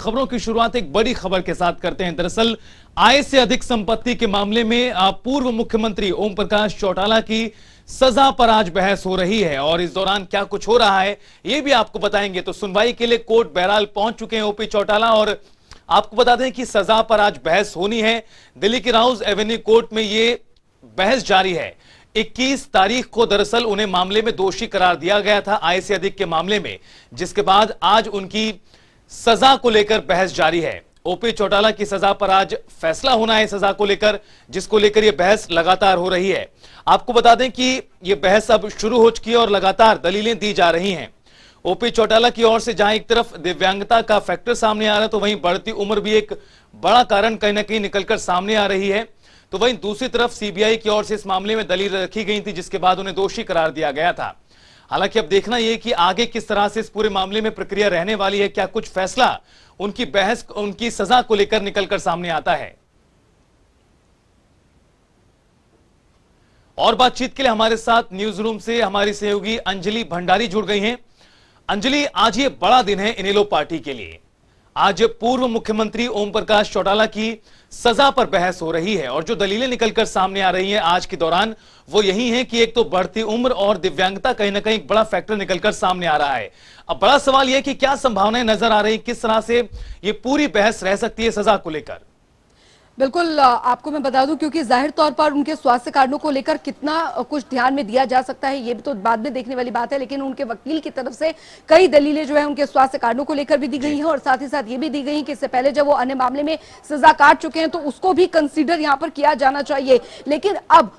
खबरों की शुरुआत एक बड़ी खबर के साथ करते हैं। दरअसल आय से अधिक संपत्ति के मामले में पूर्व मुख्यमंत्री ओम प्रकाश चौटाला की सजा पर आज बहस हो रही है और इस दौरान क्या कुछ हो रहा है ये भी आपको बताएंगे। तो सुनवाई के लिए कोर्ट बहरहाल पहुंच चुके हैं ओपी चौटाला और आपको बता दें कि सजा पर आज बहस होनी है। दिल्ली की राउज एवेन्यू कोर्ट में ये बहस जारी है। 21 तारीख को दरअसल उन्हें मामले में दोषी करार दिया गया था आय से अधिक के मामले में, जिसके बाद आज उनकी सजा को लेकर बहस जारी है। ओपी चौटाला की सजा पर आज फैसला होना है सजा को लेकर, जिसको लेकर यह बहस लगातार हो रही है। आपको बता दें कि यह बहस अब शुरू हो चुकी है और लगातार दलीलें दी जा रही हैं। ओपी चौटाला की ओर से जहां एक तरफ दिव्यांगता का फैक्टर सामने आ रहा है, तो वहीं बढ़ती उम्र भी एक बड़ा कारण कहीं ना कहीं निकलकर सामने आ रही है। तो वहीं दूसरी तरफ सीबीआई की ओर से इस मामले में दलील रखी गई थी, जिसके बाद उन्हें दोषी करार दिया गया था। हालांकि अब देखना यह कि आगे किस तरह से इस पूरे मामले में प्रक्रिया रहने वाली है, क्या कुछ फैसला उनकी बहस उनकी सजा को लेकर निकलकर सामने आता है। और बातचीत के लिए हमारे साथ न्यूज रूम से हमारी सहयोगी अंजलि भंडारी जुड़ गई हैं। अंजलि, आज ये बड़ा दिन है इनेलो पार्टी के लिए। आज पूर्व मुख्यमंत्री ओम प्रकाश चौटाला की सजा पर बहस हो रही है और जो दलीलें निकलकर सामने आ रही हैं आज के दौरान वो यही है कि एक तो बढ़ती उम्र और दिव्यांगता कहीं ना कहीं एक बड़ा फैक्टर निकलकर सामने आ रहा है। अब बड़ा सवाल यह कि क्या संभावनाएं नजर आ रही, किस तरह से ये पूरी बहस रह सकती है सजा को लेकर। बिल्कुल, आपको मैं बता दूं, क्योंकि जाहिर तौर पर उनके स्वास्थ्य कारणों को लेकर कितना कुछ ध्यान में दिया जा सकता है ये भी तो बाद में देखने वाली बात है, लेकिन उनके वकील की तरफ से कई दलीलें जो है उनके स्वास्थ्य कारणों को लेकर भी दी गई हैं और साथ ही साथ ये भी दी गई कि इससे पहले जब वो अन्य मामले में सजा काट चुके हैं तो उसको भी कंसीडर यहाँ पर किया जाना चाहिए। लेकिन अब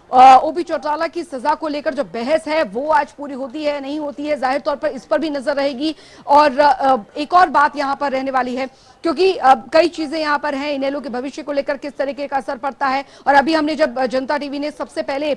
ओपी चौटाला की सजा को लेकर जो बहस है वो आज पूरी होती है नहीं होती है, जाहिर तौर पर इस पर भी नजर रहेगी। और एक और बात यहाँ पर रहने वाली है, क्योंकि कई चीजें यहाँ पर हैं इनेलो के भविष्य को लेकर किस तरीके का असर पड़ता है। और अभी हमने जब जनता टीवी ने सबसे पहले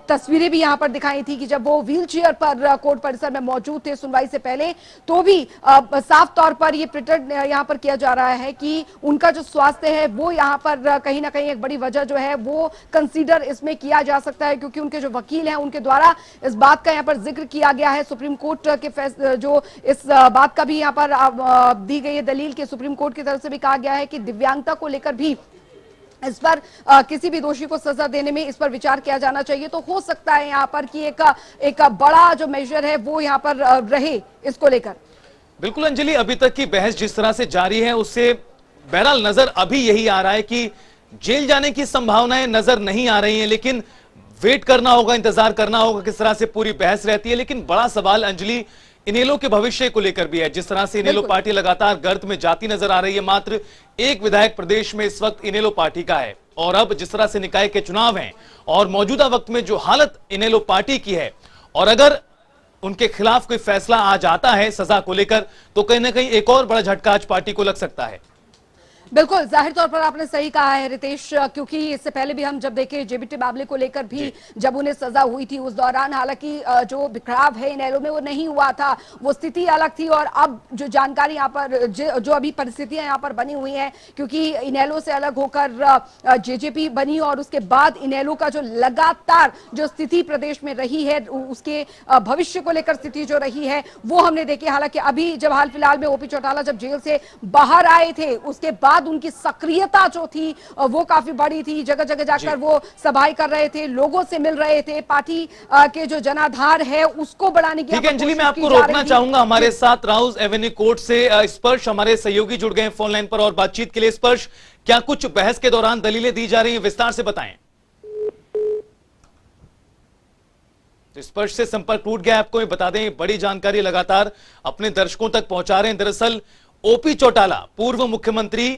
तस्वीरें भी यहाँ पर दिखाई थी कि जब वो व्हील चेयर पर कोर्ट परिसर में मौजूद थे सुनवाई से पहले, तो भी साफ तौर पर ये प्रिटेंड यहाँ पर किया जा रहा है कि उनका जो स्वास्थ्य है वो यहाँ पर कहीं ना कहीं एक बड़ी वजह जो है वो कंसीडर इसमें किया जा सकता है, क्योंकि उनके जो वकील हैं उनके द्वारा इस बात का यहाँ पर जिक्र किया गया है। सुप्रीम कोर्ट के जो इस बात का भी यहाँ पर दी गई है दलील के सुप्रीम कोर्ट की तरफ से भी कहा गया है कि दिव्यांगता को लेकर भी इस पर किसी भी दोषी को सजा देने में इस पर विचार किया जाना चाहिए। तो हो सकता है यहाँ पर कि एक बड़ा जो मेजर है वो यहाँ पर रहे इसको लेकर। बिल्कुल अंजलि, अभी तक की बहस जिस तरह से जारी है उससे बहरहाल नजर अभी यही आ रहा है कि जेल जाने की संभावनाएं नजर नहीं आ रही हैं, लेकिन वेट करना होगा, इंतजार करना होगा किस तरह से पूरी बहस रहती है। लेकिन बड़ा सवाल अंजलि इनेलो के भविष्य को लेकर भी है। जिस तरह से इनेलो पार्टी लगातार गर्त में जाती नजर आ रही है, मात्र एक विधायक प्रदेश में इस वक्त इनेलो पार्टी का है और अब जिस तरह से निकाय के चुनाव हैं और मौजूदा वक्त में जो हालत इनेलो पार्टी की है, और अगर उनके खिलाफ कोई फैसला आज आता है सजा को लेकर तो कहीं ना कहीं एक और बड़ा झटका आज पार्टी को लग सकता है। बिल्कुल, जाहिर तौर पर आपने सही कहा है रितेश, क्योंकि इससे पहले भी हम जब देखे जेबीटी मामले को लेकर भी जब उन्हें सजा हुई थी उस दौरान हालांकि जो बिखराव है इनेलो में वो नहीं हुआ था, वो स्थिति अलग थी। और अब जो जानकारी यहाँ पर जो अभी परिस्थितियां यहाँ पर बनी हुई हैं, क्योंकि इनेलो से अलग होकर जेजेपी बनी और उसके बाद इनेलो का जो लगातार जो स्थिति प्रदेश में रही है उसके भविष्य को लेकर स्थिति जो रही है वो हमने देखी। हालांकि अभी जब हाल फिलहाल में ओपी चौटाला जब जेल से बाहर आए थे उसके बाद उनकी सक्रियता जो थी वो काफी बड़ी थी, जगह जगह जाकर वो सभाएं कर रहे थे, लोगों से मिल रहे थे, पार्टी के जो जनाधार है उसको बढ़ाने की। ठीक है अंजलि, मैं आपको रोकना चाहूंगा। हमारे साथ राउज एवेन्यू कोर्ट से स्पर्श हमारे सहयोगी जुड़ गए फोन लाइन पर और बातचीत के लिए। स्पर्श, क्या कुछ बहस के दौरान दलीलें दी जा रही हैं, विस्तार से बताएं। स्पर्श से संपर्क टूट गया, आपको मैं बता दें बड़ी जानकारी लगातार अपने दर्शकों तक पहुंचा रहे हैं। दरअसल ओपी चौटाला पूर्व मुख्यमंत्री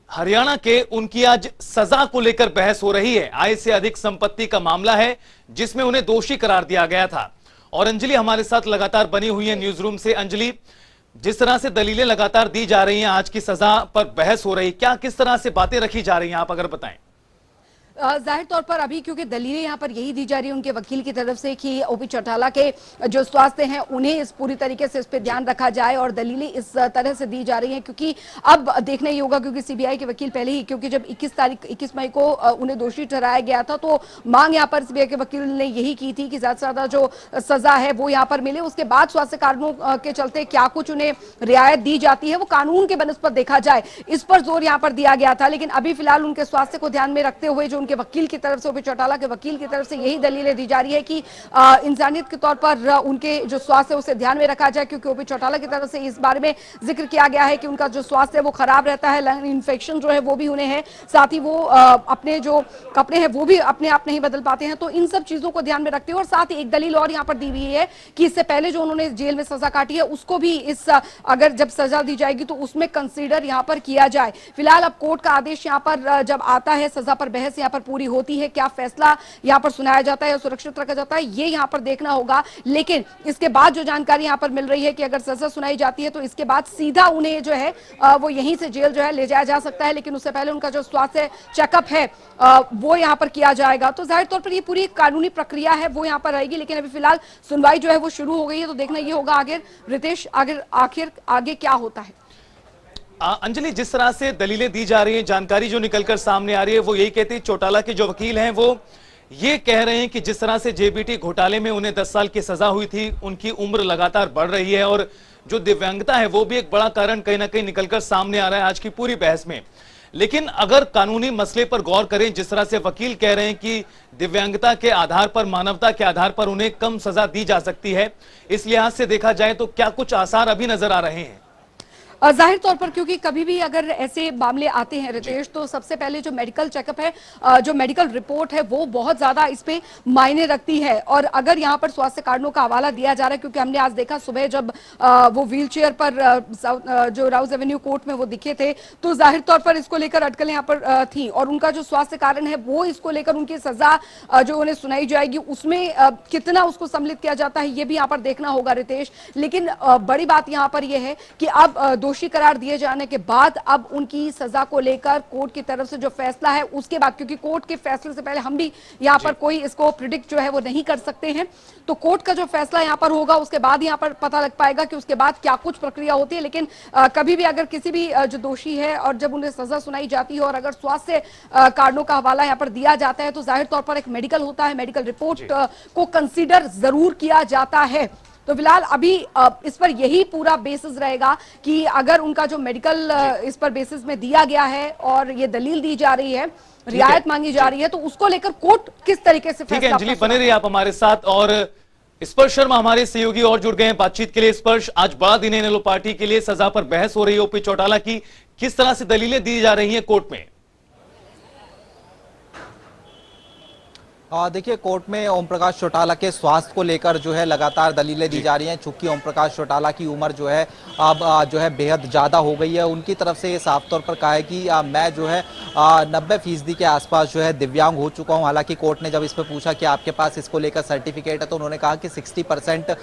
हरियाणा के, उनकी आज सजा को लेकर बहस हो रही है। आय से अधिक संपत्ति का मामला है जिसमें उन्हें दोषी करार दिया गया था। और अंजलि हमारे साथ लगातार बनी हुई है न्यूज रूम से। अंजलि, जिस तरह से दलीलें लगातार दी जा रही हैं, आज की सजा पर बहस हो रही, क्या किस तरह से बातें रखी जा रही हैं, आप अगर बताएं। जाहिर तौर पर अभी क्योंकि दलीलें यहाँ पर यही दी जा रही है उनके वकील की तरफ से कि ओपी चौटाला के जो स्वास्थ्य हैं उन्हें इस पूरी तरीके से इस पर ध्यान रखा जाए, और दलीलें इस तरह से दी जा रही हैं क्योंकि अब देखना ही होगा, क्योंकि सीबीआई के वकील पहले ही, क्योंकि जब 21 मई को उन्हें दोषी ठहराया गया था तो मांग यहाँ पर सीबीआई के वकील ने यही की थी कि ज्यादा से ज्यादा जो सजा है वो यहाँ पर मिले। उसके बाद स्वास्थ्य कारणों के चलते क्या कुछ उन्हें रियायत दी जाती है वो कानून के बनस्पत देखा जाए, इस पर जोर यहाँ पर दिया गया था। लेकिन अभी फिलहाल उनके स्वास्थ्य को ध्यान में रखते हुए जो उनके वकील की तरफ से, ओपी चौटाला के वकील की तरफ से यही दलीलें दी जा रही है कि इंसानियत के तौर पर उनके जो स्वास्थ्य है उसे ध्यान में रखा जाए, क्योंकि ओपी चौटाला की तरफ से इस बारे में जिक्र किया गया है कि उनका जो स्वास्थ्य है वो खराब रहता है, लंग इन्फेक्शन जो है वो भी उन्हें है, साथ ही वो अपने जो कपड़े हैं वो भी अपने आप नहीं बदल पाते हैं। तो इन सब चीजों को ध्यान में रखते हुए, और साथ ही एक दलील और यहाँ पर दी हुई है कि इससे पहले जो उन्होंने जेल में सजा काटी है उसको भी इस अगर जब सजा दी जाएगी तो उसमें कंसीडर यहाँ पर किया जाए। फिलहाल अब कोर्ट का आदेश यहाँ पर जब आता है, सजा पर बहस यहाँ पर पूरी होती है, क्या फैसला यहाँ पर सुनाया जाता है, सुरक्षित रखा जाता है, ये यहाँ पर देखना होगा। लेकिन इसके बाद जो जानकारी यहाँ पर मिल रही है कि अगर सजा सुनाई जाती है तो इसके बाद सीधा उन्हें जो है वो यहीं से जेल जो है ले जाया जा सकता है, लेकिन उससे पहले उनका जो स्वास्थ्य चेकअप है वो यहाँ पर किया जाएगा। तो जाहिर तौर पर ये पूरी कानूनी प्रक्रिया है वो यहाँ पर रहेगी, लेकिन अभी फिलहाल सुनवाई जो है वो शुरू हो गई है, तो देखना ये होगा आगे रितेश आखिर आगे क्या होता है। अंजलि, जिस तरह से दलीलें दी जा रही हैं, जानकारी जो निकलकर सामने आ रही है वो यही कहती है, चौटाला के जो वकील हैं वो ये कह रहे हैं कि जिस तरह से जेबीटी घोटाले में उन्हें 10 साल की सजा हुई थी, उनकी उम्र लगातार बढ़ रही है और जो दिव्यांगता है वो भी एक बड़ा कारण कहीं ना कहीं निकलकर सामने आ रहा है आज की पूरी बहस में। लेकिन अगर कानूनी मसले पर गौर करें, जिस तरह से वकील कह रहे हैं कि दिव्यांगता के आधार पर, मानवता के आधार पर उन्हें कम सजा दी जा सकती है, इस लिहाज से देखा जाए तो क्या कुछ आसार अभी नजर आ रहे हैं? जाहिर तौर पर क्योंकि कभी भी अगर ऐसे मामले आते हैं रितेश, तो सबसे पहले जो मेडिकल चेकअप है, जो मेडिकल रिपोर्ट है वो बहुत ज्यादा इस पे मायने रखती है। और अगर यहाँ पर स्वास्थ्य कारणों का हवाला दिया जा रहा है, क्योंकि हमने आज देखा सुबह जब वो व्हील चेयर पर जो राउज एवेन्यू कोर्ट में वो दिखे थे, तो जाहिर तौर पर इसको लेकर अटकलें यहाँ पर थी, और उनका जो स्वास्थ्य कारण है वो इसको लेकर उनकी सजा जो उन्हें सुनाई जाएगी उसमें कितना उसको सम्मिलित किया जाता है ये भी यहाँ पर देखना होगा रितेश। लेकिन बड़ी बात यहाँ पर यह है कि अब दोषी करार दिए जाने के बाद अब उनकी सजा को लेकर कोर्ट की तरफ से जो फैसला है उसके बाद, क्योंकि कोर्ट के फैसले से पहले हम भी यहाँ पर कोई इसको प्रिडिक्ट जो है वो नहीं कर सकते हैं, तो कोर्ट का जो फैसला यहाँ पर होगा उसके बाद यहाँ पर पता लग पाएगा कि उसके बाद क्या कुछ प्रक्रिया होती है। लेकिन कभी भी अगर किसी भी जो दोषी है और जब उन्हें सजा सुनाई जाती है और अगर स्वास्थ्य कारणों का हवाला यहाँ पर दिया जाता है तो जाहिर तौर पर एक मेडिकल होता है, मेडिकल रिपोर्ट को कंसीडर जरूर किया जाता है। तो फिलहाल अभी इस पर यही पूरा बेसिस रहेगा कि अगर उनका जो मेडिकल इस पर बेसिस में दिया गया है और ये दलील दी जा रही है, रियायत मांगी जा रही है, तो उसको लेकर कोर्ट किस तरीके से ठीक है अंजलि, बने रहिए आप हमारे साथ। और स्पर्श शर्मा हमारे सहयोगी और जुड़ गए हैं बातचीत के लिए। स्पर्श, आज बड़ा दिन है इनेलो पार्टी के लिए, सजा पर बहस हो रही है ओपी चौटाला की, किस तरह से दलीलें दी जा रही है कोर्ट में? देखिए, कोर्ट में ओम प्रकाश चौटाला के स्वास्थ्य को लेकर जो है लगातार दलीलें दी जा रही हैं। चूंकि ओम प्रकाश चौटाला की उम्र जो है अब जो है बेहद ज़्यादा हो गई है, उनकी तरफ से ये साफ तौर पर कहा है कि मैं जो है 90% के आसपास जो है दिव्यांग हो चुका हूं। हालांकि कोर्ट ने जब इस पर पूछा कि आपके पास इसको लेकर सर्टिफिकेट है, तो उन्होंने कहा कि 60%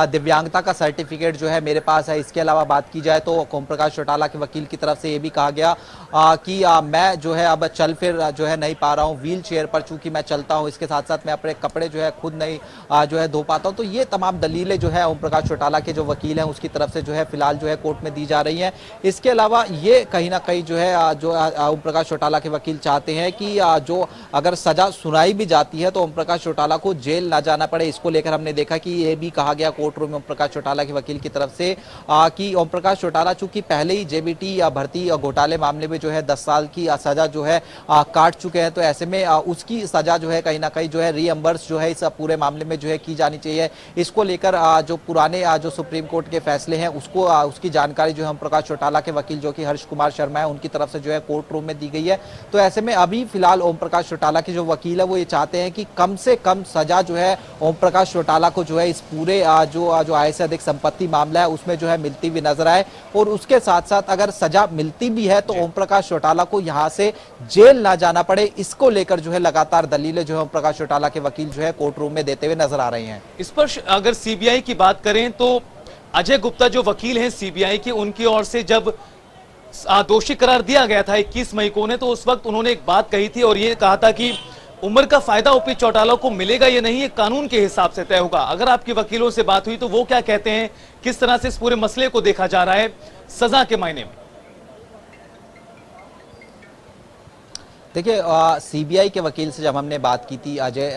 दिव्यांगता का सर्टिफिकेट जो है मेरे पास है। इसके अलावा बात की जाए तो ओम प्रकाश चौटाला के वकील की तरफ से ये भी कहा गया कि मैं जो है अब चल फिर जो है नहीं पा रहा हूँ, व्हील चेयर पर चूंकि मैं चलता हूँ, इसके साथ साथ मैं अपने कपड़े जो है खुद नहीं जो है धो पाता हूं। तो ये तमाम दलीलें जो है ओम प्रकाश चौटाला के जो वकील हैं उसकी तरफ से जो है फिलहाल जो है कोर्ट में दी जा रही हैं। इसके अलावा ये कहीं ना कहीं जो है जो ओम प्रकाश चौटाला के वकील चाहते हैं कि जो अगर सजा सुनाई भी जाती है तो ओम प्रकाश चौटाला को जेल ना जाना पड़े। इसको लेकर हमने देखा कि ये भी कहा गया कोर्ट रूम में ओम प्रकाश चौटाला के वकील की तरफ से कि ओम प्रकाश चौटाला चूंकि पहले ही जेबीटी भर्ती घोटाले मामले में जो है 10 साल की सजा जो है काट चुके हैं, तो ऐसे में उसकी सजा जो है कहीं ना कहीं जो है रीएम्बर्स जो है इस पूरे मामले में जो है की जानी चाहिए। इसको लेकर जो पुराने जो सुप्रीम कोर्ट के फैसले हैं उसको उसकी जानकारी जो है ओम प्रकाश चौटाला के वकील जो कि हर्ष कुमार शर्मा है उनकी तरफ से जो है कोर्ट रूम में दी गई है। तो ऐसे में अभी फिलहाल ओम प्रकाश चौटाला के जो वकील है वो ये चाहते हैं कि कम से कम सजा जो है ओम प्रकाश चौटाला को जो है इस पूरे जो आय से अधिक संपत्ति मामला है उसमें जो है मिलती हुई नजर आए, और उसके साथ साथ अगर सजा मिलती भी है तो ओम प्रकाश चौटाला को यहां से जेल ना जाना पड़े। इसको लेकर जो है लगातार दलीलें जो है ओम प्रकाश चौटाला के वकील जो है कोर्ट रूम में देते हुए नजर आ रहे हैं। इस पर अगर सीबीआई की बात करें तो अजय गुप्ता जो वकील हैं सीबीआई के, उनकी ओर से जब दोषी करार दिया गया था 21 मई को, तो उस वक्त उन्होंने एक बात कही थी और ये कहा था कि उम्र का फायदा ओपी चौटाला को मिलेगा या नहीं, ये कानून के हिसाब से तय होगा। अगर आपके वकीलों से बात हुई तो वो क्या कहते हैं, किस तरह से इस पूरे मसले को देखा जा रहा है सजा के मायने में? देखिए, सीबीआई के वकील से जब हमने बात की थी अजय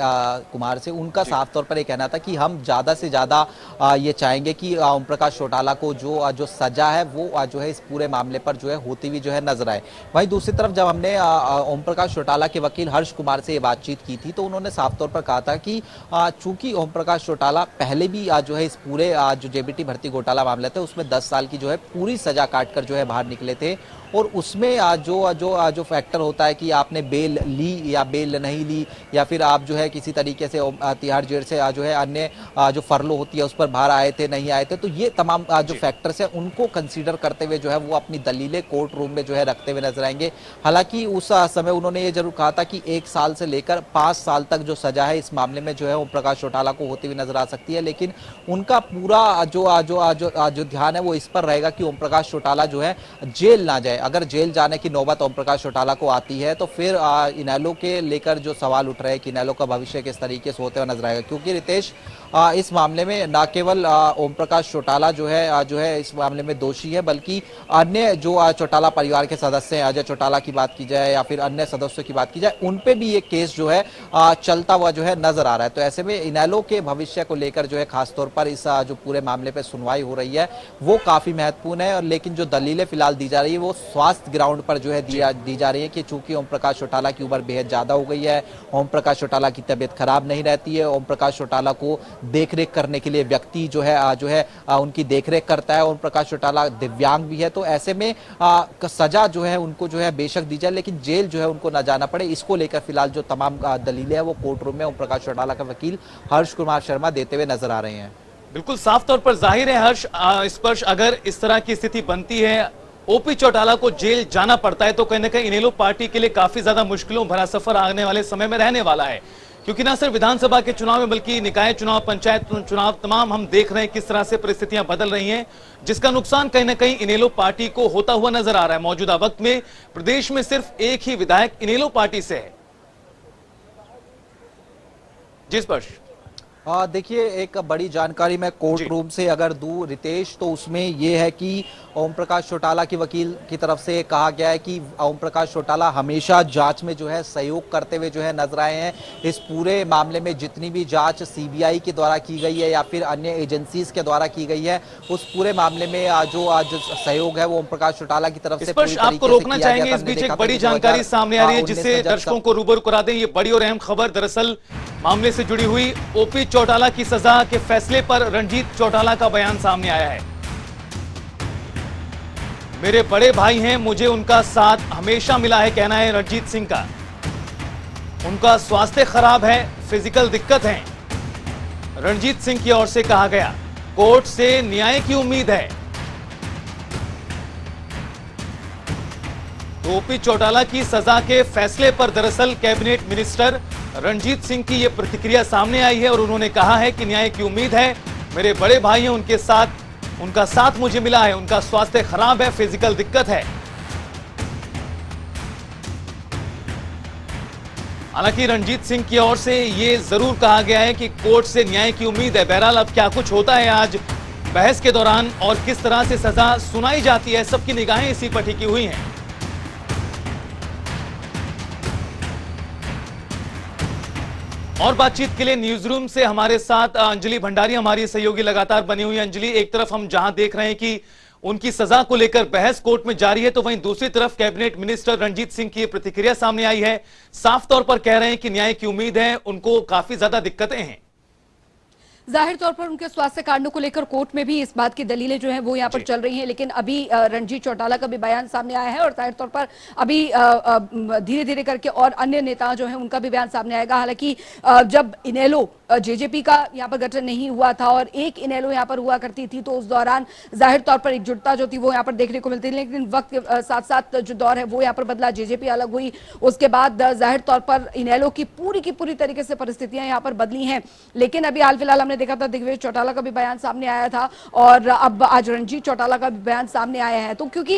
कुमार से, उनका साफ तौर पर ये कहना था कि हम ज़्यादा से ज़्यादा ये चाहेंगे कि ओम प्रकाश चौटाला को जो सजा है वो जो है इस पूरे मामले पर जो है होती हुई जो है नजर आए। वहीं दूसरी तरफ जब हमने ओम प्रकाश चौटाला के वकील हर्ष कुमार से ये बातचीत की थी तो उन्होंने साफ तौर पर कहा था कि चूंकि ओम प्रकाश चौटाला पहले भी जो है इस पूरे जो जेबीटी भर्ती घोटाला मामला था उसमें 10 साल की जो है पूरी सजा काटकर जो है बाहर निकले थे, और उसमें जो फैक्टर होता है कि आपने बेल ली या बेल नहीं ली, या फिर आप जो है किसी तरीके से तिहाड़ जेल से जो है अन्य जो फरलो होती है उस पर बाहर आए थे नहीं आए थे, तो ये तमाम जो फैक्टर्स हैं उनको कंसीडर करते हुए जो है वो अपनी दलीलें कोर्ट रूम में जो है रखते हुए नजर आएंगे। हालांकि उस समय उन्होंने ये जरूर कहा था कि 1 साल से लेकर 5 साल तक जो सजा है इस मामले में जो है ओम प्रकाश चौटाला को होती हुई नजर आ सकती है, लेकिन उनका पूरा जो ध्यान है वो इस पर रहेगा कि ओम प्रकाश चौटाला जो है जेल ना जाए। अगर जेल जाने की नौबत ओम प्रकाश चौटाला को आती है तो फिर इनेलो के लेकर जो सवाल उठ रहे हैं कि इनेलो का भविष्य किस तरीके से होते हुए नजर आएगा, क्योंकि रितेश इस मामले में न केवल ओम प्रकाश चौटाला जो है इस मामले में दोषी है, बल्कि अन्य जो चौटाला परिवार के सदस्य हैं, अजय चौटाला की बात की जाए या फिर अन्य सदस्यों की बात की जाए, उन पे भी ये केस जो है चलता हुआ जो है नजर आ रहा है। तो ऐसे में इनेलो के भविष्य को लेकर जो है खासतौर पर इस जो पूरे मामले पे सुनवाई हो रही है वो काफी महत्वपूर्ण है। और लेकिन जो दलीलें फिलहाल दी जा रही है वो स्वास्थ्य ग्राउंड पर जो है दी जा रही है कि चूंकि ओम प्रकाश चौटाला की उम्र बेहद ज्यादा हो गई है, ओम प्रकाश चौटाला की तबीयत खराब नहीं रहती है, ओम प्रकाश चौटाला को देखरेख करने के लिए व्यक्ति जो है उनकी देखरेख करता है, ओम प्रकाश चौटाला दिव्यांग भी है, तो ऐसे में सजा जो है उनको जो है बेशक दी जाए लेकिन जेल जो है उनको ना जाना पड़े। इसको लेकर फिलहाल जो तमाम दलीलें हैं वो कोर्ट रूम में ओम प्रकाश चौटाला का वकील हर्ष कुमार शर्मा देते हुए नजर आ रहे हैं। बिल्कुल साफ तौर पर जाहिर है हर्ष स्पर्श, अगर इस तरह की स्थिति बनती है, ओपी चौटाला को जेल जाना पड़ता है, तो कहीं ना कहीं इनेलो पार्टी के लिए काफी ज्यादा मुश्किलों भरा सफर आने वाले समय में रहने वाला है, क्योंकि ना सिर्फ विधानसभा के चुनाव में बल्कि निकाय चुनाव, पंचायत चुनाव, तमाम हम देख रहे हैं किस तरह से परिस्थितियां बदल रही हैं, जिसका नुकसान कहीं ना कहीं इनेलो पार्टी को होता हुआ नजर आ रहा है। मौजूदा वक्त में प्रदेश में सिर्फ एक ही विधायक इनेलो पार्टी से है। जी स्पर्श। देखिए, एक बड़ी जानकारी मैं कोर्ट रूम से अगर दूं रितेश, तो उसमें यह है कि ओम प्रकाश चौटाला की वकील की तरफ से कहा गया है कि ओम प्रकाश चौटाला हमेशा जांच में जो है सहयोग करते हुए जो है नजर आए हैं। इस पूरे मामले में जितनी भी जांच सीबीआई के द्वारा की गई है या फिर अन्य एजेंसीज के द्वारा की गई है, उस पूरे मामले में जो आज सहयोग है वो ओम प्रकाश चौटाला की तरफ से पूरी आपको रोकना चाहेंगे, इस बीच एक बड़ी जानकारी सामने आ रही है जिससे दर्शकों को रूबरू करा दें। ये बड़ी और अहम खबर दरअसल मामले से जुड़ी हुई ओपी चौटाला की सजा के फैसले पर रणजीत चौटाला का बयान सामने आया है। मेरे बड़े भाई हैं, मुझे उनका साथ हमेशा मिला है, कहना है रणजीत सिंह का। उनका स्वास्थ्य खराब है, फिजिकल दिक्कत है, रणजीत सिंह की ओर से कहा गया। कोर्ट से न्याय की उम्मीद है। तो ओपी चौटाला की सजा के फैसले पर दरअसल कैबिनेट मिनिस्टर रणजीत सिंह की यह प्रतिक्रिया सामने आई है और उन्होंने कहा है कि न्याय की उम्मीद है। मेरे बड़े भाई हैं, उनका साथ मुझे मिला है, उनका स्वास्थ्य खराब है, फिजिकल दिक्कत है। हालांकि रणजीत सिंह की ओर से यह जरूर कहा गया है कि कोर्ट से न्याय की उम्मीद है। बहरहाल अब क्या कुछ होता है आज बहस के दौरान और किस तरह से सजा सुनाई जाती है, सबकी निगाहें इसी पर टिकी हुई हैं। और बातचीत के लिए न्यूज रूम से हमारे साथ अंजलि भंडारी हमारी सहयोगी लगातार बनी हुई। अंजलि, एक तरफ हम जहां देख रहे हैं कि उनकी सजा को लेकर बहस कोर्ट में जारी है, तो वहीं दूसरी तरफ कैबिनेट मिनिस्टर रणजीत सिंह की प्रतिक्रिया सामने आई है। साफ तौर पर कह रहे हैं कि न्याय की उम्मीद है, उनको काफी ज्यादा दिक्कतें हैं। जाहिर तौर पर उनके स्वास्थ्य कारणों को लेकर कोर्ट में भी इस बात की दलीलें जो है वो यहाँ पर चल रही हैं, लेकिन अभी रणजीत चौटाला का भी बयान सामने आया है और जाहिर तौर पर अभी धीरे धीरे करके और अन्य नेता जो है उनका भी बयान सामने आएगा। हालांकि जब इनेलो जेजेपी का यहाँ पर गठन नहीं हुआ था और एक इनेलो यहाँ पर हुआ करती थी, तो उस दौरान जाहिर तौर पर एकजुटता जो थी वो यहाँ पर देखने को मिलती थी, लेकिन वक्त के साथ साथ जो दौर है वो यहाँ पर बदला, जेजेपी अलग हुई, उसके बाद जाहिर तौर पर इनेलो की पूरी तरीके से परिस्थितियां यहाँ पर बदली हैं। लेकिन अभी हाल फिलहाल हमने हमने देखा था दिग्विजय चौटाला का भी बयान सामने आया था और अब आज रणजीत चौटाला का भी बयान सामने आया है। तो क्योंकि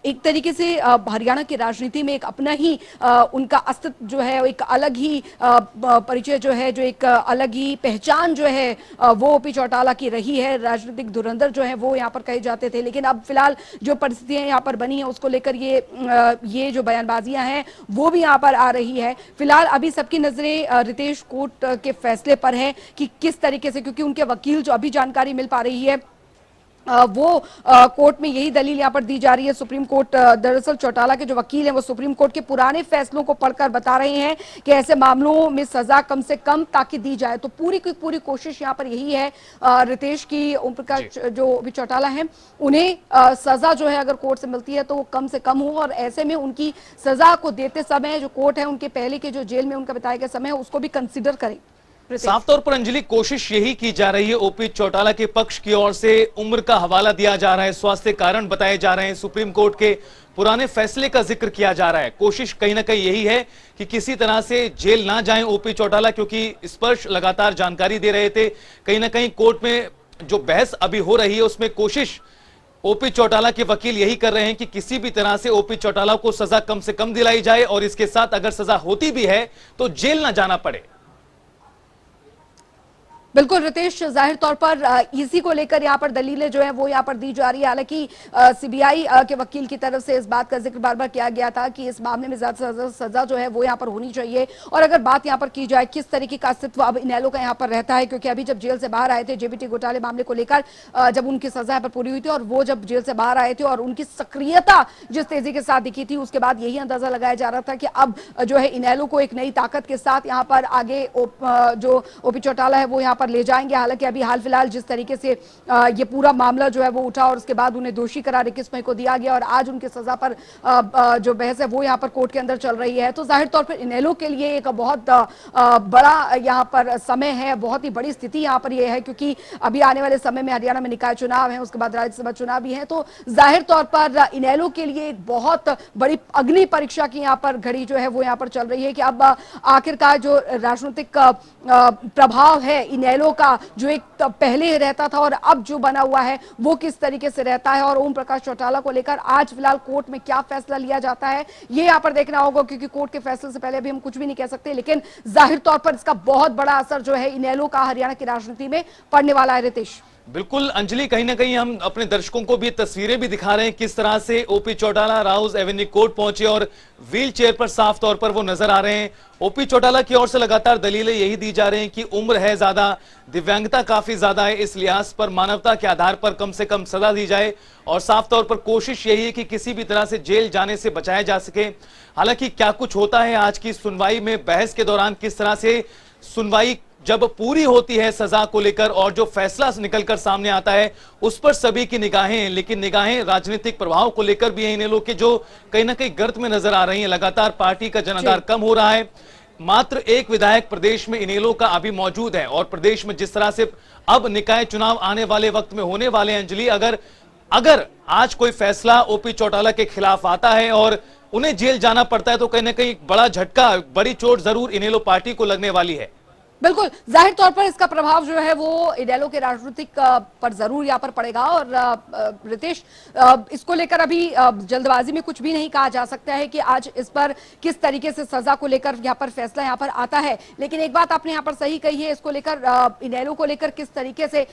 एक तरीके से हरियाणा की राजनीति में एक अपना ही उनका अस्तित्व जो है, एक अलग ही परिचय जो है, जो एक अलग ही पहचान जो है वो ओपी चौटाला की रही है। राजनीतिक धुरंधर जो है वो यहाँ पर कहे जाते थे, लेकिन अब फिलहाल जो परिस्थितियां यहाँ पर बनी है उसको लेकर ये जो बयानबाजियां हैं वो भी यहाँ पर आ रही है। फिलहाल अभी सबकी नजरें रितेश कोर्ट के फैसले पर है कि किस तरीके से, क्योंकि उनके वकील जो अभी जानकारी मिल पा रही है वो कोर्ट में यही दलील यहाँ पर दी जा रही है। सुप्रीम कोर्ट दरअसल चौटाला के जो वकील हैं वो सुप्रीम कोर्ट के पुराने फैसलों को पढ़कर बता रहे हैं कि ऐसे मामलों में सजा कम से कम ताकि दी जाए। तो पूरी की पूरी कोशिश यहाँ पर यही है रितेश की, ओम प्रकाश जो भी चौटाला है उन्हें सजा जो है अगर कोर्ट से मिलती है तो वो कम से कम हो, और ऐसे में उनकी सजा को देते समय जो कोर्ट है उनके पहले के जो जेल में उनका बिताया गया समय है उसको भी कंसिडर करें। साफ तौर पर अंजलि कोशिश यही की जा रही है, ओपी चौटाला के पक्ष की ओर से उम्र का हवाला दिया जा रहा है, स्वास्थ्य कारण बताए जा रहे हैं, सुप्रीम कोर्ट के पुराने फैसले का जिक्र किया जा रहा है। कोशिश कहीं ना कहीं यही है कि किसी तरह से जेल ना जाएं ओपी चौटाला, क्योंकि स्पर्श लगातार जानकारी दे रहे थे। कहीं ना कहीं कोर्ट में जो बहस अभी हो रही है उसमें कोशिश ओपी चौटाला के वकील यही कर रहे हैं कि किसी भी तरह से ओपी चौटाला को सजा कम से कम दिलाई जाए और इसके साथ अगर सजा होती भी है तो जेल ना जाना पड़े। बिल्कुल रितेश, जाहिर तौर पर इसी को लेकर यहाँ पर दलीलें जो है वो यहाँ पर दी जा रही है। हालांकि सीबीआई के वकील की तरफ से इस बात का जिक्र बार बार किया गया था कि इस मामले में ज्यादा से ज्यादा सजा जो है वो यहाँ पर होनी चाहिए। और अगर बात यहाँ पर की जाए किस तरीके का अस्तित्व अब इनेलो का यहाँ पर रहता है, क्योंकि अभी जब जेल से बाहर आए थे जेबीटी घोटाले मामले को लेकर, जब उनकी सजा यहाँ पर पूरी हुई थी और वो जब जेल से बाहर आए थे और उनकी सक्रियता जिस तेजी के साथ दिखी थी उसके बाद यही अंदाजा लगाया जा रहा था कि अब जो है इनेलो को एक नई ताकत के साथ यहाँ पर आगे जो ओपी चौटाला है वो यहाँ पर ले जाएंगे। हालांकि अभी हाल फिलहाल जिस तरीके से ये पूरा मामला जो है वो उठा और उसके बाद उन्हें दोषी करार 21 मई को दिया गया और आज उनकी सजा पर जो बहस है वो यहाँ पर कोर्ट के अंदर चल रही है, तो जाहिर तौर पर इनेलो के लिए एक बहुत बड़ा यहाँ पर समय है, बहुत ही बड़ी स्थिति यहाँ पर यह है, क्योंकि अभी आने वाले समय में हरियाणा में निकाय चुनाव है, उसके बाद राज्यसभा चुनाव भी है। तो जाहिर तौर पर इनेलो के लिए एक बहुत बड़ी अग्नि परीक्षा की यहाँ पर घड़ी जो है वो यहाँ पर चल रही है कि अब आखिरकार जो राजनीतिक प्रभाव है इनेलो का जो एक पहले रहता था और अब जो बना हुआ है वो किस तरीके से रहता है, और ओम प्रकाश चौटाला को लेकर आज फिलहाल कोर्ट में क्या फैसला लिया जाता है ये यहाँ पर देखना होगा, क्योंकि कोर्ट के फैसले से पहले भी हम कुछ भी नहीं कह सकते। लेकिन जाहिर तौर पर इसका बहुत बड़ा असर जो है इनेलो का हरियाणा की राजनीति में पड़ने वाला है। रितेश बिल्कुल अंजलि, कहीं ना कहीं हम अपने दर्शकों को भी तस्वीरें भी दिखा रहे हैं किस तरह से OP Chautala Rouse Avenue court पहुंचे और व्हील चेयर पर साफ तौर पर वो नजर आ रहे हैं। ओपी चौटाला की ओर से लगातार दलीलें यही दी जा रही हैं कि उम्र है ज्यादा, दिव्यांगता काफी ज्यादा है, इस लिहाज पर मानवता के आधार पर कम से कम सजा दी जाए और साफ तौर पर कोशिश यही है कि किसी भी तरह से जेल जाने से बचाया जा सके। हालांकि क्या कुछ होता है आज की सुनवाई में, बहस के दौरान किस तरह से सुनवाई जब पूरी होती है सजा को लेकर और जो फैसला निकलकर सामने आता है उस पर सभी की निगाहें हैं, लेकिन निगाहें राजनीतिक प्रभाव को लेकर भी हैं इनेलो के, जो कहीं ना कहीं गर्त में नजर आ रही हैं। लगातार पार्टी का जनाधार कम हो रहा है, मात्र एक विधायक प्रदेश में इनेलो का अभी मौजूद है और प्रदेश में जिस तरह से अब निकाय चुनाव आने वाले वक्त में होने वाले हैं अंजलि, अगर आज कोई फैसला ओपी चौटाला के खिलाफ आता है और उन्हें जेल जाना पड़ता है तो कहीं ना कहीं बड़ा झटका, बड़ी चोट जरूर इनेलो पार्टी को लगने वाली है। बिल्कुल, जाहिर तौर पर इसका प्रभाव जो है वो इनेलो के राजनीतिक पर जरूर यहाँ पर पड़ेगा। और रितेश, इसको लेकर अभी जल्दबाजी में कुछ भी नहीं कहा जा सकता है कि आज इस पर किस तरीके से सजा को लेकर यहाँ पर फैसला यहाँ पर आता है, लेकिन एक बात आपने यहाँ पर सही कही है, इसको लेकर इनेलो को लेकर किस तरीके से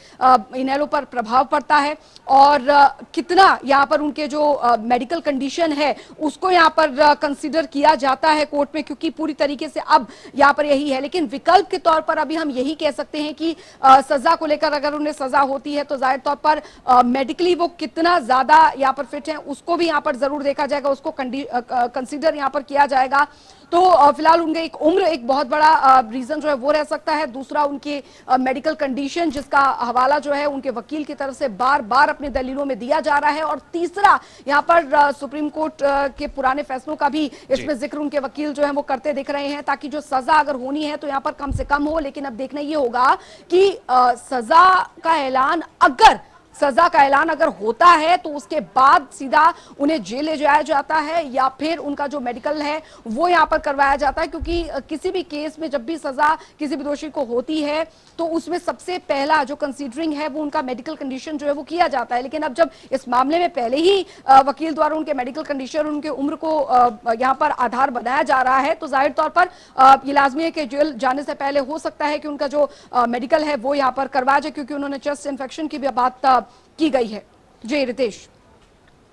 इनेलो पर प्रभाव पड़ता है और कितना यहाँ पर उनके जो मेडिकल कंडीशन है उसको यहाँ पर कंसिडर किया जाता है कोर्ट में, क्योंकि पूरी तरीके से अब यहाँ पर यही है। लेकिन विकल्प के तौर पर अभी हम यही कह सकते हैं कि सजा को लेकर अगर उन्हें सजा होती है तो जाहिर तौर पर मेडिकली वो कितना ज्यादा यहाँ पर फिट है उसको भी यहाँ पर जरूर देखा जाएगा, उसको कंसीडर यहाँ पर किया जाएगा। तो फिलहाल उनके एक उम्र एक बहुत बड़ा रीजन जो है वो रह सकता है, दूसरा उनकी मेडिकल कंडीशन जिसका हवाला जो है उनके वकील की तरफ से बार बार अपने दलीलों में दिया जा रहा है, और तीसरा यहाँ पर सुप्रीम कोर्ट के पुराने फैसलों का भी इसमें जिक्र उनके वकील जो है वो करते दिख रहे हैं, ताकि जो सजा अगर होनी है तो यहाँ पर कम से कम हो। लेकिन अब देखना ये होगा कि सजा का ऐलान अगर सजा का ऐलान अगर होता है तो उसके बाद सीधा उन्हें जेल ले जाया जाता है या फिर उनका जो मेडिकल है वो यहाँ पर करवाया जाता है, क्योंकि किसी भी केस में जब भी सजा किसी भी दोषी को होती है तो उसमें सबसे पहला जो कंसीडरिंग है वो उनका मेडिकल कंडीशन जो है वो किया जाता है। लेकिन अब जब इस मामले में पहले ही वकील द्वारा उनके मेडिकल कंडीशन, उनके उम्र को यहाँ पर आधार बनाया जा रहा है, तो जाहिर तौर पर ये लाजमी है कि जेल जाने से पहले हो सकता है कि उनका जो मेडिकल है वो यहाँ पर करवाया जाए, क्योंकि उन्होंने चेस्ट इन्फेक्शन की भी बात की गई है। जी रितेश।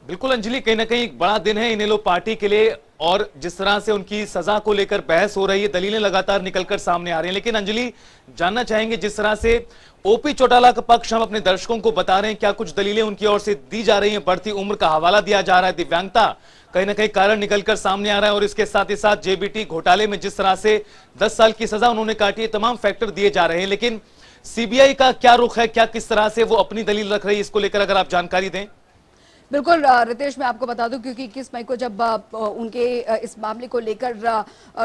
बिल्कुल अंजलि, कहीं ना कहीं एक बड़ा दिन है इनेलो पार्टी के लिए, और जिस तरह से उनकी सजा को लेकर बहस हो रही है, दलीलें लगातार निकलकर सामने आ रही हैं। लेकिन अंजलि, जानना चाहेंगे जिस तरह से ओपी चौटाला का पक्ष हम अपने दर्शकों को बता रहे हैं, क्या कुछ दलीलें उनकी ओर से दी जा रही हैं? बढ़ती उम्र का हवाला दिया जा रहा है, दिव्यांगता कहीं ना कहीं कारण निकलकर सामने आ रहा है, और इसके साथ ही साथ जेबीटी घोटाले में जिस तरह से 10 साल की सजा उन्होंने काटी है, तमाम फैक्टर दिए जा रहे हैं। लेकिन सीबीआई का क्या रुख है, क्या किस तरह से वो अपनी दलील रख रही है, इसको लेकर अगर आप जानकारी दें। बिल्कुल रितेश, मैं आपको बता दूं क्योंकि 21 मई को जब उनके इस मामले को लेकर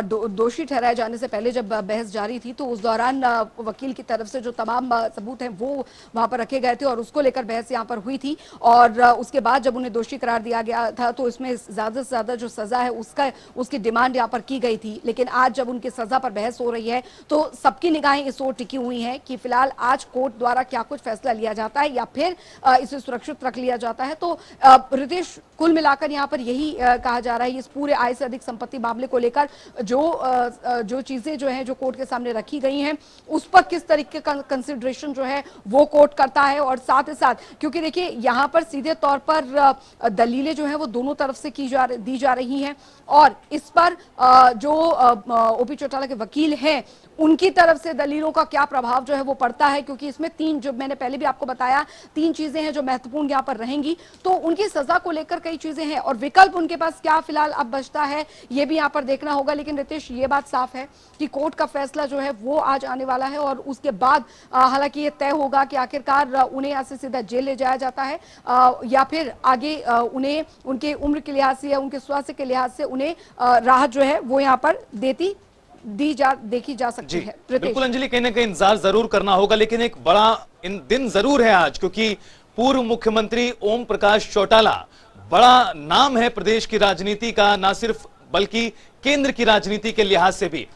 दोषी ठहराए जाने से पहले जब बहस जारी थी तो उस दौरान वकील की तरफ से जो तमाम सबूत हैं वो वहां पर रखे गए थे और उसको लेकर बहस यहां पर हुई थी। और उसके बाद जब उन्हें दोषी करार दिया गया था तो इसमें ज्यादा से ज्यादा जो सजा है उसकी डिमांड यहाँ पर की गई थी। लेकिन आज जब उनकी सजा पर बहस हो रही है तो सबकी निगाहें इस ओर टिकी हुई हैं कि फिलहाल आज कोर्ट द्वारा क्या कुछ फैसला लिया जाता है या फिर इसे सुरक्षित रख लिया जाता है। तो रितेश, कुल मिलाकर यहाँ पर यही कहा जा रहा है, इस पूरे आय से अधिक संपत्ति मामले को लेकर जो चीजें जो हैं जो कोर्ट के सामने रखी गई हैं उस पर किस तरीके का कंसिडरेशन जो है वो कोर्ट करता है। और साथ ही साथ क्योंकि देखिए यहाँ पर सीधे तौर पर दलीलें जो है वो दोनों तरफ से दी जा रही हैं और इस पर जो ओपी चौटाला के वकील हैं उनकी तरफ से दलीलों का क्या प्रभाव जो है वो पड़ता है, क्योंकि इसमें तीन, जो मैंने पहले भी आपको बताया, तीन चीजें हैं जो महत्वपूर्ण यहाँ पर रहेंगी। तो उनकी सजा को लेकर कई चीजें हैं और विकल्प उनके पास क्या फिलहाल अब बचता है ये भी यहाँ पर देखना होगा। लेकिन रितेश, ये बात साफ है कि कोर्ट का फैसला जो है वो आज आने वाला है और उसके बाद हालांकि ये तय होगा कि आखिरकार उन्हें यहाँ से सीधा जेल ले जाया जाता है या फिर आगे उन्हें उनके उम्र के लिहाज से या उनके स्वास्थ्य के लिहाज से उन्हें राहत जो है वो यहाँ पर देखी जा सकती है। बिल्कुल अंजलि, कहीं ना कहीं इंतजार जरूर करना होगा। लेकिन एक बड़ा दिन जरूर है आज, क्योंकि पूर्व मुख्यमंत्री ओम प्रकाश चौटाला बड़ा नाम है प्रदेश की राजनीति का, ना सिर्फ बल्कि केंद्र की राजनीति के लिहाज से भी।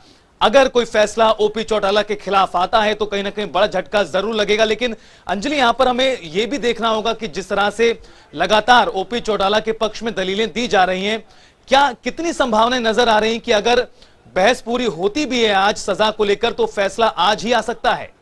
अगर कोई फैसला ओपी चौटाला के खिलाफ आता है तो कहीं ना कहीं बड़ा झटका जरूर लगेगा। लेकिन अंजलि, यहां पर हमें यह भी देखना होगा कि जिस तरह से लगातार ओपी चौटाला के पक्ष में दलीलें दी जा रही हैं, क्या कितनी संभावनाएं नजर आ रही हैं कि अगर बहस पूरी होती भी है आज सजा को लेकर तो फैसला आज ही आ सकता है?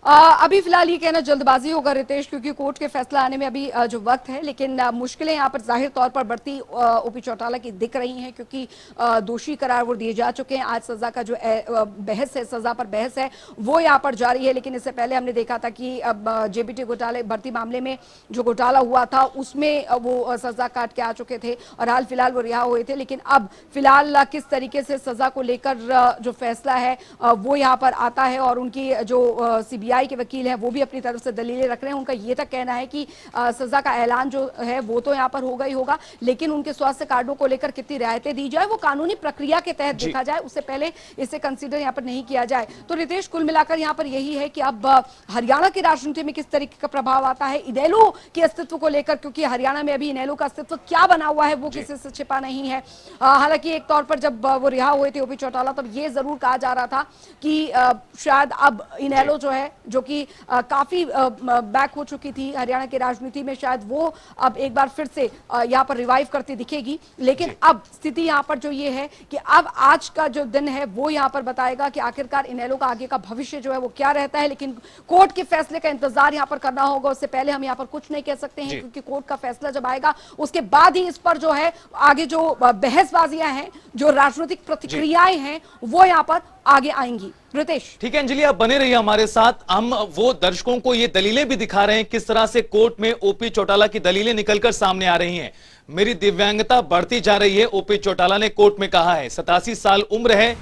अभी फिलहाल ये कहना जल्दबाजी होगा रितेश, क्योंकि कोर्ट के फैसला आने में अभी जो वक्त है। लेकिन मुश्किलें यहाँ पर जाहिर तौर पर बढ़ती ओपी चौटाला की दिख रही हैं, क्योंकि दोषी करार वो दिए जा चुके हैं। आज सजा का जो बहस है, सजा पर बहस है, वो यहाँ पर जारी है। लेकिन इससे पहले हमने देखा था कि अब जेबीटी घोटाले भर्ती मामले में जो घोटाला हुआ था उसमें वो सजा काट के आ चुके थे और हाल फिलहाल वो रिहा हुए थे। लेकिन अब फिलहाल किस तरीके से सजा को लेकर जो फैसला है वो यहाँ पर आता है और उनकी जो सीबीआई के वकील हैं वो भी अपनी तरफ से दलीलें रख रहे हैं। उनका ये तक कहना है कि सजा का ऐलान जो है वो तो यहाँ पर होगा ही होगा, लेकिन उनके स्वास्थ्य कार्डों को लेकर कितनी रियायतें दी जाए वो कानूनी प्रक्रिया के तहत देखा जाए, उससे पहले इसे कंसीडर यहाँ पर नहीं किया जाए। तो रितेश, कुल मिलाकर यहाँ पर यही है कि अब हरियाणा की राजनीति में किस तरीके का प्रभाव आता है इनेलो के अस्तित्व को लेकर, क्योंकि हरियाणा में अभी इनेलो का अस्तित्व क्या बना हुआ है वो किसी से छिपा नहीं है। हालांकि एक तौर पर जब वो रिहा हुए थे ओपी चौटाला तब ये जरूर कहा जा रहा था कि शायद अब इनेलो जो है जो कि काफी बैक हो चुकी थी हरियाणा की राजनीति में, शायद वो अब एक बार फिर से यहाँ पर रिवाइव करती दिखेगी। लेकिन अब स्थिति यहाँ पर जो ये है कि अब आज का जो दिन है वो यहाँ पर बताएगा कि आखिरकार इनेलो का आगे का भविष्य जो है वो क्या रहता है। लेकिन कोर्ट के फैसले का इंतजार यहाँ पर करना होगा, उससे पहले हम यहाँ पर कुछ नहीं कह सकते हैं, क्योंकि कोर्ट का फैसला जब आएगा उसके बाद ही इस पर जो है आगे जो बहसबाजियां हैं, जो राजनीतिक प्रतिक्रियाएं हैं वो यहाँ पर आगे आएंगी। रितेश, ठीक है अंजलि, आप बने रहिए हमारे साथ। हम वो दर्शकों को ये दलीलें भी दिखा रहे हैं किस तरह से कोर्ट में ओपी चौटाला की दलीलें निकलकर सामने आ रही हैं। मेरी दिव्यांगता बढ़ती जा रही है, ओपी चौटाला ने कोर्ट में कहा है। 87 साल उम्र है,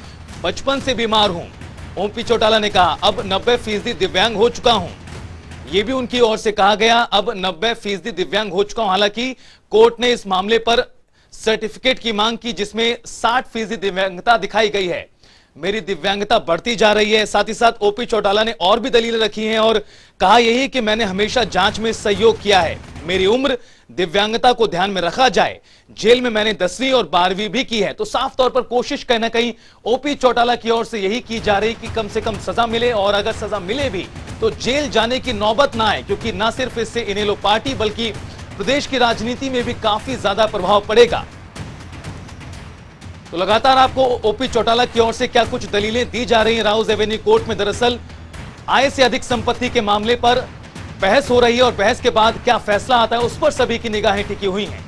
बचपन से बीमार हूं, ओपी चौटाला ने कहा। अब 90% दिव्यांग हो चुका हूं, यह भी उनकी ओर से कहा गया। अब 90% दिव्यांग हो चुका हूं। हालांकि कोर्ट ने इस मामले पर सर्टिफिकेट की मांग की जिसमें 60% दिव्यांगता दिखाई गई है। मेरी दिव्यांगता बढ़ती जा रही है। साथ ही साथ ओपी चौटाला ने और भी दलीलें रखी हैं और कहा यही कि मैंने हमेशा जांच में सहयोग किया है, मेरी उम्र, दिव्यांगता को ध्यान में रखा जाए, जेल में मैंने 10वीं और 12वीं भी की है। तो साफ तौर पर कोशिश कहीं ना कहीं ओपी चौटाला की ओर से यही की जा रही कि कम से कम सजा मिले, और अगर सजा मिले भी तो जेल जाने की नौबत ना आए, क्योंकि ना सिर्फ इससे इनेलो पार्टी बल्कि प्रदेश की राजनीति में भी काफी ज्यादा प्रभाव पड़ेगा। तो लगातार आपको ओपी चौटाला की ओर से क्या कुछ दलीलें दी जा रही हैं। राउज एवेन्यू कोर्ट में दरअसल आय से अधिक संपत्ति के मामले पर बहस हो रही है और बहस के बाद क्या फैसला आता है उस पर सभी की निगाहें टिकी हुई हैं।